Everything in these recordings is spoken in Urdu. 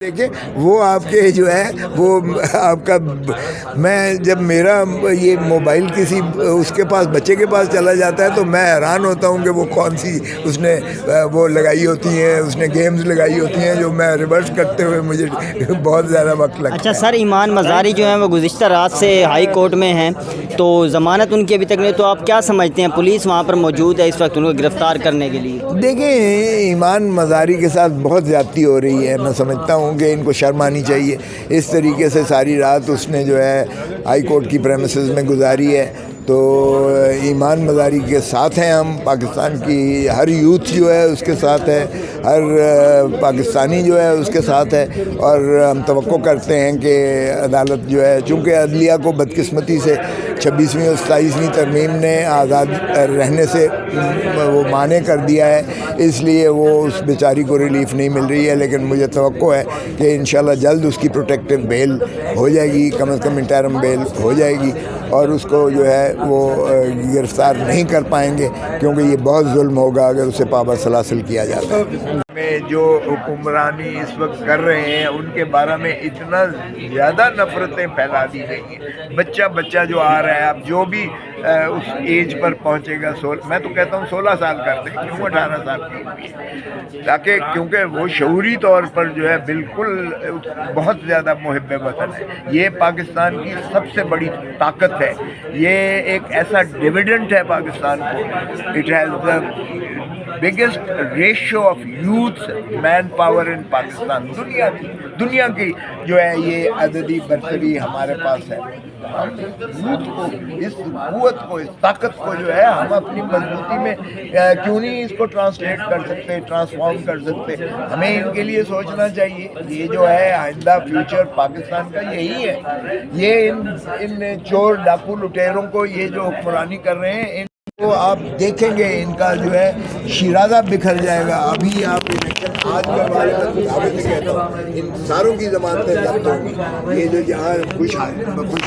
دیکھیں وہ آپ کے جو ہے وہ آپ کا، میں جب میرا یہ موبائل کسی اس کے پاس بچے کے پاس چلا جاتا ہے تو میں حیران ہوتا ہوں کہ وہ کون سی اس نے وہ لگائی ہوتی ہیں، اس نے گیمز لگائی ہوتی ہیں جو میں ریورس کرتے ہوئے مجھے بہت زیادہ وقت لگتا ہے۔ اچھا سر، ایمان مزاری جو ہیں وہ گزشتہ رات سے ہائی کورٹ میں ہیں، تو ضمانت ان کی ابھی تک نہیں، تو آپ کیا سمجھتے ہیں پولیس وہاں پر موجود ہے اس وقت ان کو گرفتار کرنے کے لیے؟ دیکھیں ایمان مزاری کے ساتھ بہت زیادتی ہو رہی ہے، میں سمجھتا ہوں کہ ان کو شرم آنی چاہیے۔ اس طریقے سے ساری رات اس نے جو ہے ہائی کورٹ کی پریمیسز میں گزاری ہے، تو ایمان مزاری کے ساتھ ہیں ہم، پاکستان کی ہر یوتھ جو ہے اس کے ساتھ ہے، ہر پاکستانی جو ہے اس کے ساتھ ہے، اور ہم توقع کرتے ہیں کہ عدالت جو ہے، چونکہ عدلیہ کو بدقسمتی سے 26ویں اور 27ویں ترمیم نے آزاد رہنے سے وہ مانع کر دیا ہے، اس لیے وہ اس بیچاری کو ریلیف نہیں مل رہی ہے، لیکن مجھے توقع ہے کہ انشاءاللہ جلد اس کی پروٹیکٹیو بیل ہو جائے گی، کم از کم انٹرم بیل ہو جائے گی، اور اس کو جو ہے وہ گرفتار نہیں کر پائیں گے، کیونکہ یہ بہت ظلم ہوگا اگر اسے پابند سلاسل کیا جاتا ہے۔ میں جو حکمرانی اس وقت کر رہے ہیں ان کے بارے میں اتنا زیادہ نفرتیں پھیلا دی گئی ہیں، بچہ جو آ رہا ہے، اب جو بھی اس ایج پر پہنچے گا، میں تو کہتا ہوں 16 سال کر دیں، کیوں 18 سال کی، تاکہ کیونکہ وہ شعوری طور پر جو ہے بالکل بہت زیادہ محب وطن ہے۔ یہ پاکستان کی سب سے بڑی طاقت ہے، یہ ایک ایسا ڈیویڈنٹ ہے پاکستان کو، it has the biggest ratio of youth manpower in Pakistan, دنیا کی جو ہے یہ عددی برتری ہمارے پاس ہے۔ ہم یوتھ کو، اس قوت کو، اس طاقت کو جو ہے ہم اپنی مضبوطی میں کیوں نہیں اس کو ٹرانسلیٹ کر سکتے، ٹرانسفارم کر سکتے؟ ہمیں ان کے لیے سوچنا چاہیے۔ یہ جو ہے آئندہ فیوچر پاکستان کا یہی ہے، یہ ان چور ڈاکو لٹیروں کو یہ جو حکمرانی کر رہے ہیں، ان کو آپ دیکھیں گے ان کا جو ہے شیرازہ بکھر جائے گا۔ ابھی آپ الیکشن آج کے بارے میں دعوت سے کہتا ہوں، ان ساروں کی ضمانتیں ضبط ہوں گی۔ یہ جو جہاں خوش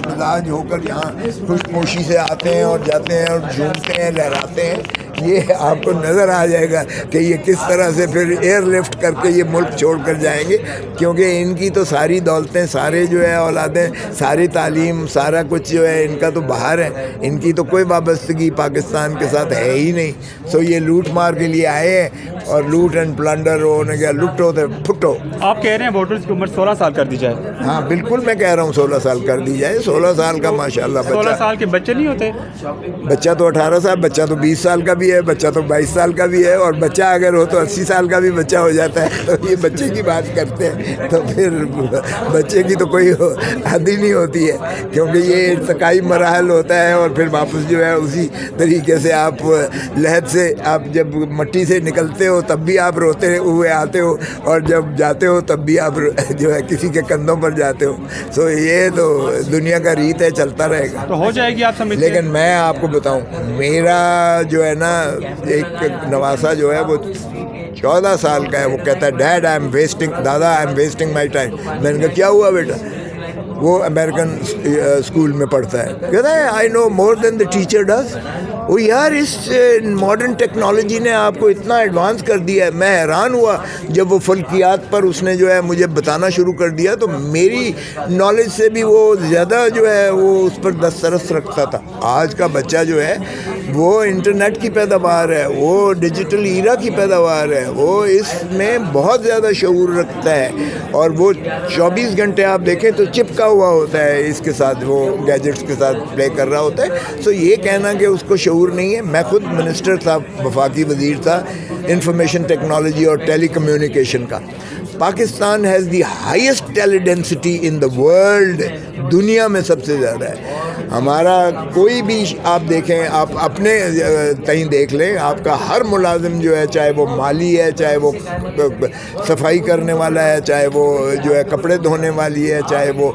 مزاج ہو کر یہاں خوش پوشی سے آتے ہیں اور جاتے ہیں اور جھومتے ہیں، لہراتے ہیں، یہ آپ کو نظر آ جائے گا کہ یہ کس طرح سے پھر ایئر لفٹ کر کے یہ ملک چھوڑ کر جائیں گے، کیونکہ ان کی تو ساری دولتیں، سارے جو ہے اولادیں، ساری تعلیم، سارا کچھ جو ہے ان کا تو باہر ہے، ان کی تو کوئی وابستگی پاکستان کے ساتھ ہے ہی نہیں۔ سو یہ لوٹ مار کے لیے آئے ہیں، اور لوٹ اینڈ پلنڈر ہونے کا لٹو تو پھٹو۔ آپ کہہ رہے ہیں ووٹرز کی عمر 16 سال کر دی جائے؟ ہاں بالکل، میں کہہ رہا ہوں 16 سال کر دی جائے۔ 16 سال کا ماشاءاللہ 16 سال کے بچے نہیں ہوتے؟ بچہ تو 18 سال، بچہ تو 20 سال کا بھی ہے، بچہ تو 22 سال کا بھی ہے، اور بچہ اگر ہو تو 80 سال کا بھی بچہ ہو جاتا ہے۔ تو یہ بچے کی بات کرتے ہیں تو پھر بچے کی تو کوئی حد ہی نہیں ہوتی ہے، کیونکہ یہ ارتقائی مراحل ہوتا ہے، اور پھر واپس جو ہے اسی طریقے سے آپ لحد سے، آپ جب مٹی سے نکلتے ہو تب بھی آپ روتے ہوئے آتے ہو، اور جب جاتے ہو تب بھی آپ جو ہے کسی کے کندھوں پر جاتے ہو۔ سو یہ تو دنیا کا ریت ہے، چلتا رہے گا۔ تو ہو جائے گی آپ سمجھتے ہیں؟ لیکن میں آپ کو بتاؤں، میرا جو ہے نا ایک نواسا جو ہے وہ 14 سال کا ہے، وہ کہتا ہے ڈیڈ آئی ایم ویسٹنگ، دادا I am wasting my time. میں نے کہا کیا ہوا بیٹا؟ وہ امریکن اسکول میں پڑھتا ہے، کہتا ہے آئی نو مور دین دا ٹیچر ڈز۔ وہ یار اس ماڈرن ٹیکنالوجی نے آپ کو اتنا ایڈوانس کر دیا ہے۔ میں حیران ہوا جب وہ فلکیات پر اس نے جو ہے مجھے بتانا شروع کر دیا، تو میری نالج سے بھی وہ زیادہ جو ہے وہ اس پر دسترس رکھتا تھا۔ آج کا بچہ جو ہے وہ انٹرنیٹ کی پیداوار ہے، وہ ڈیجیٹل ایرا کی پیداوار ہے، وہ اس میں بہت زیادہ شعور رکھتا ہے، اور وہ 24 گھنٹے آپ دیکھیں تو چپکا ہوا ہوتا ہے اس کے ساتھ، وہ گیجٹس کے ساتھ پلے کر رہا ہوتا ہے۔ سو یہ کہنا کہ اس کو شعور نہیں ہے، میں خود منسٹر تھا، وفاقی وزیر تھا انفارمیشن ٹیکنالوجی اور ٹیلی کمیونیکیشن کا۔ Pakistan has the highest teledensity in the world, دنیا میں سب سے زیادہ ہے ہمارا۔ کوئی بھی آپ دیکھیں، آپ اپنے کہیں دیکھ لیں، آپ کا ہر ملازم جو ہے، چاہے وہ مالی ہے، چاہے وہ صفائی کرنے والا ہے، چاہے وہ جو ہے کپڑے دھونے والی ہے، چاہے وہ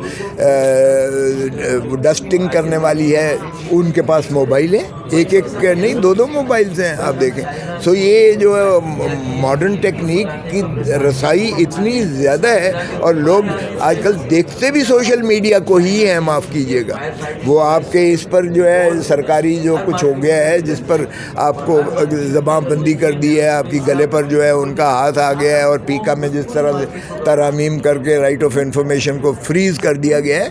ڈسٹنگ کرنے والی ہے، ان کے پاس موبائل ہے۔ ایک نہیں 2 موبائلز ہیں آپ دیکھیں. سو یہ جو ہے ماڈرن ٹیکنیک کی رسائی اتنی زیادہ ہے اور لوگ آج کل دیکھتے بھی سوشل میڈیا کو ہی ہیں, معاف کیجیے گا. وہ آپ کے اس پر جو ہے سرکاری جو کچھ ہو گیا ہے جس پر آپ کو زبان بندی کر دی ہے, آپ کی گلے پر جو ہے ان کا ہاتھ آ گیا ہے, اور پیکا میں جس طرح سے ترامیم کر کے رائٹ آف انفارمیشن کو فریز کر دیا گیا ہے,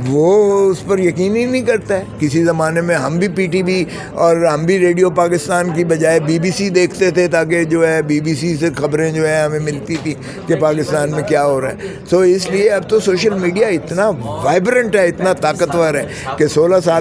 وہ اس پر یقین ہی نہیں کرتا ہے. کسی زمانے میں ہم بھی پی ٹی وی اور ہم بھی ریڈیو پاکستان کی بجائے بی بی سی دیکھتے تھے, تاکہ جو ہے بی بی سی سے خبریں جو ہے ہمیں ملتی تھی کہ پاکستان میں کیا ہو رہا ہے. سو اس لیے اب تو سوشل میڈیا اتنا وائبرنٹ ہے, اتنا طاقتور ہے کہ 16 سال